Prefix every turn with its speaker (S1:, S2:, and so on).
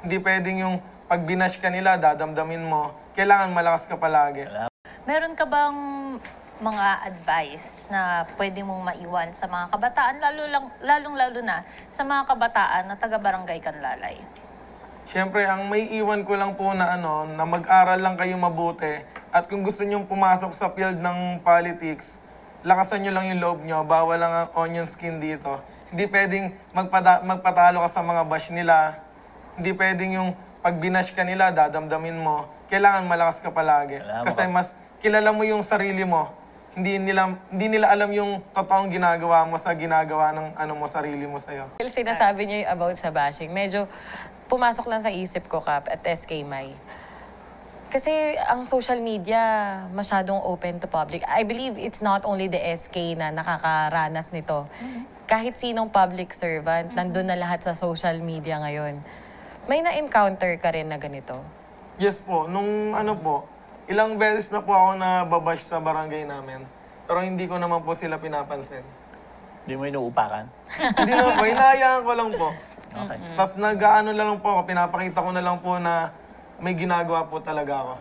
S1: Hindi pwedeng yung pag binash ka nila, dadamdamin mo. Kailangan malakas ka palagi.
S2: Meron ka bang mga advice na pwede mong maiwan sa mga kabataan, lalong-lalo na sa mga kabataan na taga-barangay Canlalay?
S1: Siyempre, ang may iwan ko lang po na na mag-aral lang kayo mabuti. At kung gusto nyong pumasok sa field ng politics, lakasan nyo lang yung loob nyo. Bawal lang ang onion skin dito. Hindi pwedeng magpatalo ka sa mga bash nila. Hindi pwedeng yung pag binash ka nila, dadamdamin mo. Kailangan malakas ka palagi. Kasi mas kilala mo yung sarili mo. Hindi nila alam yung totoong ginagawa mo sa ginagawa ng mo, sarili mo sa'yo.
S3: Sinasabi niyo yung about sa bashing. Medyo pumasok lang sa isip ko, Kap, at SK Mai. Kasi ang social media masyadong open to public. I believe it's not only the SK na nakakaranas nito. Kahit sinong public servant, nandun na lahat sa social media ngayon. May na-encounter ka rin na ganito?
S1: Yes po. Nung ilang beses na po ako nababash sa barangay namin. Pero hindi ko naman po sila pinapansin.
S4: Hindi mo inuupakan?
S1: Hindi naman po. Hinahayaan ko lang po.
S4: Okay.
S1: Tapos nag-ano lang po ako. Pinapakita ko na lang po na may ginagawa po talaga ako.